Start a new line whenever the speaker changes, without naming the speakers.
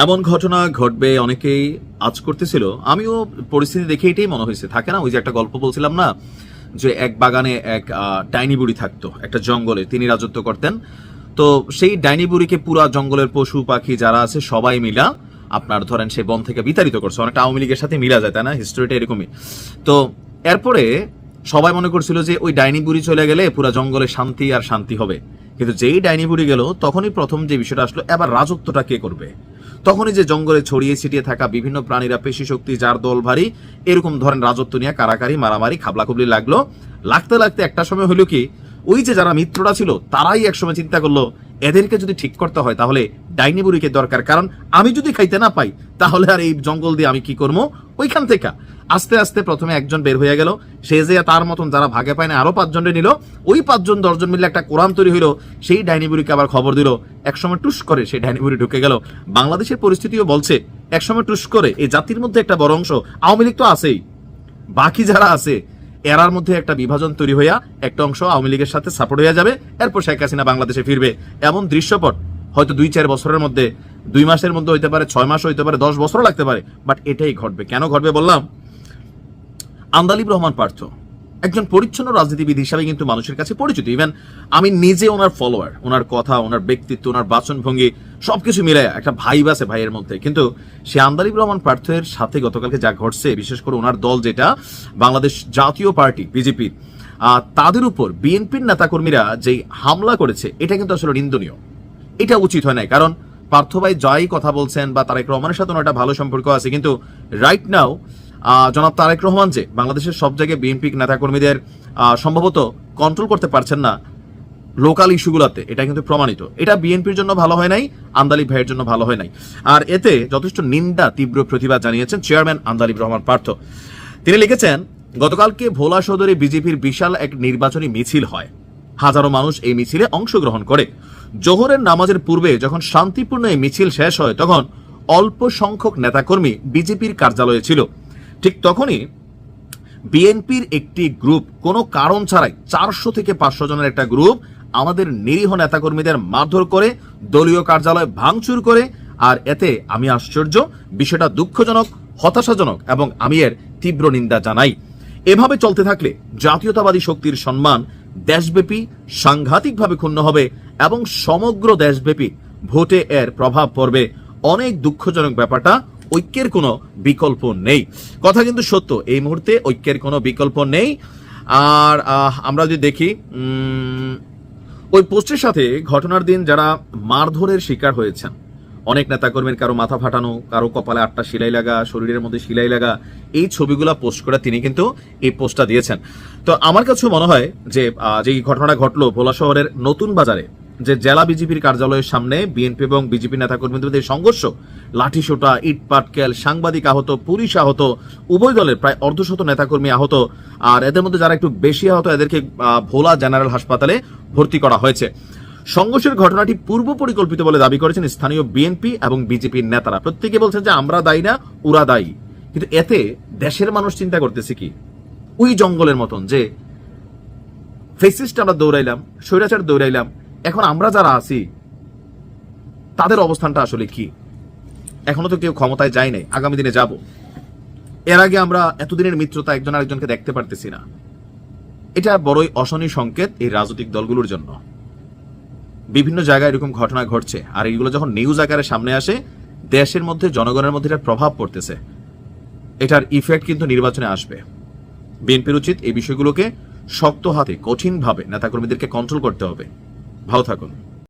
এমন ঘটনা ঘটবে অনেকেই আজ করতেছিল। আমিও পরিস্থিতি দেখে এটাই মনে হয়েছে। থাকে না, ওই যে একটা গল্প বলছিলাম না, যে এক বাগানে এক ডাইনি বুড়ি থাকতো, একটা জঙ্গলে তিনি রাজত্ব করতেন। তো সেই ডাইনি বুড়িকে পুরা জঙ্গলের পশু পাখি যারা আছে সবাই মিলা আপনার ধরেন সেই বন থেকে বিতাড়িত করছে। অনেকটা আওয়ামী লীগের সাথে মিলা যায়, তাই না? হিস্টোরিটা এরকমই। তো এরপরে সবাই মনে করছিল যে ওই ডাইনি বুড়ি চলে গেলে পুরা জঙ্গলে শান্তি আর শান্তি হবে। কিন্তু যেই ডাইনি বুড়ি গেল তখনই প্রথম যে বিষয়টা আসলো, এবার রাজত্বটা কে করবে? তখনই যে জঙ্গলে ছড়িয়ে ছিটিয়ে থাকা বিভিন্ন প্রাণীরা, পেশি শক্তি যার দল ভারী, এরকম ধরেন রাজত্ব নিয়ে কারাকারি মারামারি খাবলাখুবলি লাগলো। লাগতে লাগতে একটা সময় হলো কি, ওই যে যারা মিত্ররা ছিল তারাই একসময় চিন্তা করলো এদেরকে যদি ঠিক করতে হয় তাহলে ডাইনি বুড়িকে দরকার, কারণ আমি যদি খাইতে না পাই তাহলে আর এই জঙ্গল দিয়ে আমি কি করবো। ওইখান থেকে আস্তে আস্তে প্রথমে একজন বের হয়ে গেল, সে যে তার মতন যারা ভাগে পায় না আরো 5 জনে নিল, ওই 5 জন 10 জন মিলে একটা কোরআন তৈরি হইলো। সেই ডাইনি বুড়িকে আবার খবর দিল, একসময় টুস করে সেই ডাইনি বুড়ি ঢুকে গেল। বাংলাদেশের পরিস্থিতিও বলছে একসময় টুস করে এই জাতির মধ্যে একটা বড় অংশ, আওয়ামী লীগ তো আছেই, বাকি যারা আছে এরার মধ্যে একটা বিভাজন তৈরি হইয়া একটা অংশ আওয়ামী লীগের সাথে সাপোর্ট হয়ে যাবে। এরপর শেখ হাসিনা বাংলাদেশে ফিরবে। এমন দৃশ্যপট হয়তো 2-4 বছরের মধ্যে, 2 মাসের মধ্যে হইতে পারে, 6 মাস হইতে পারে, 10 বছরও লাগতে পারে, বাট এটাই ঘটবে। কেন ঘটবে বললাম, আন্দালিব রহমান পার্থ একজন পরিচ্ছন্ন রাজনীতিবিদ হিসাবে কিন্তু মানুষের কাছে পরিচিত। ইভেন আমি নিজে ওনার ফলোয়ার, ওনার কথা, ওনার ব্যক্তিত্ব, ওনার বাচনভঙ্গি সবকিছু মিলে একটা ভাইব আছে ভাইয়ের মধ্যে। কিন্তু সে আন্দালিব রহমান পার্থের সাথে গতকালকে যা ঘটছে, বিশেষ করে ওনার দল যেটা বাংলাদেশ জাতীয় পার্টি বিজেপির, তাদের উপর বিএনপির নেতাকর্মীরা যেই হামলা করেছে, এটা কিন্তু আসলে নিন্দনীয়। এটা উচিত হয় নাই। কারণ পার্থ ভাই যাই কথা বলছেন বা তারেক রহমানের সাথে ওনার একটা ভালো সম্পর্ক আছে, কিন্তু রাইট নাও জনাব তারেক রহমান যে বাংলাদেশের সব জায়গায় বিএনপি নেতাকর্মীদের সম্ভবত কন্ট্রোল করতে পারছেন না লোকাল ইস্যুগুলোতে, এটা কিন্তু প্রমাণিত। এটা বিএনপির জন্য ভালো হয় নাই, আন্দালিব ভাইয়ের জন্য ভালো হয় নাই। আর এতে যথেষ্ট নিন্দা, তীব্র প্রতিবাদ জানিয়েছেন চেয়ারম্যান আন্দালিব রহমান পার্থ। তিনি লিখেছেন, গতকালকে ভোলা সদরে বিজেপির বিশাল এক নির্বাচনী মিছিল হয়। হাজারো মানুষ এই মিছিলে অংশগ্রহণ করে। জোহরের নামাজের পূর্বে যখন শান্তিপূর্ণ এই মিছিল শেষ হয়, তখন অল্প সংখ্যক নেতাকর্মী বিজেপির কার্যালয়ে ছিল। ঠিক তখনই বিএনপির একটি গ্রুপ কোনো কারণ ছাড়াই 400 থেকে 500 জনের একটা গ্রুপ আমাদের নিরীহ নেতাকর্মীদের মারধর করে, দলীয় কার্যালয় ভাঙচুর করে। আর এতে আমি আশ্চর্য, বিষয়টা দুঃখজনক, হতাশাজনক এবং আমি এর তীব্র নিন্দা জানাই। এভাবে চলতে থাকলে জাতীয়তাবাদী শক্তির সম্মান দেশব্যাপী সাংঘাতিকভাবে ক্ষুণ্ণ হবে এবং সমগ্র দেশব্যাপী ভোটে এর প্রভাব পড়বে। অনেক দুঃখজনক ব্যাপারটা, ঐক্যের কোনো বিকল্প নেই। কথা কিন্তু সত্য, এই মুহূর্তে ঐক্যের কোনো বিকল্প নেই। আর আমরা যদি দেখি ওই পোস্টের সাথে ঘটনার দিন যারা মারধরের শিকার হয়েছেন, অনেক নেতাকর্মীর কারো মাথা ফাটানো, কারো কপালে 8টা সেলাই লাগা, শরীরের মধ্যে সেলাই লাগা, এই ছবিগুলা পোস্ট করে তিনি কিন্তু এই পোস্টটা দিয়েছেন। তো আমার কাছেও মনে হয় যে যে ঘটনাটা ঘটলো ভোলা শহরের নতুন বাজারে, যে জেলা বিজেপির কার্যালয়ের সামনে বিএনপি এবং বিজেপি নেতাকর্মীদের মধ্যে সংঘর্ষ, লাঠিসোঁটা, ইট পাটকেল, সাংবাদিক আহত, পুলিশ আহত, উভয় দলের প্রায় অর্ধশত নেতাকর্মী আহত। আর এদের মধ্যে যারা একটু বেশি আহত, এদেরকে ভোলা জেনারেল হাসপাতালে ভর্তি করা হয়েছে। সংঘর্ষের ঘটনাটি পূর্ব পরিকল্পিত বলে দাবি করেছেন স্থানীয় বিএনপি এবং বিজেপির নেতারা। প্রত্যেকে বলছেন যে আমরা দায়ী না, ওরা দায়ী। কিন্তু এতে দেশের মানুষ চিন্তা করতেছে কি, ওই জঙ্গলের মতন যে ফেসিস্ট আমরা দৌড়াইলাম, স্বৈরাচার দৌড়াইলাম, এখন আমরা যারা আছি তাদের অবস্থানটা আসলে কি? এখনো তো কেউ ক্ষমতায় যায় নাই, আগামী দিনে যাব। এর আগে আমরা এতদিনের মিত্রতা একজন আরেকজনকে দেখতে পারতেছি না। এটা বড়ই অশনি সংকেত এই রাজনৈতিক দলগুলোর জন্য। বিভিন্ন জায়গায় এরকম ঘটনা ঘটছে, আর এইগুলো যখন নিউজ আকারে সামনে আসে, দেশের মধ্যে জনগণের মধ্যে এটার প্রভাব পড়তেছে। এটার ইফেক্ট কিন্তু নির্বাচনে আসবে। বিএনপির উচিত এই বিষয়গুলোকে শক্ত হাতে, কঠিনভাবে নেতাকর্মীদেরকে কন্ট্রোল করতে হবে। ভালো থাকুন।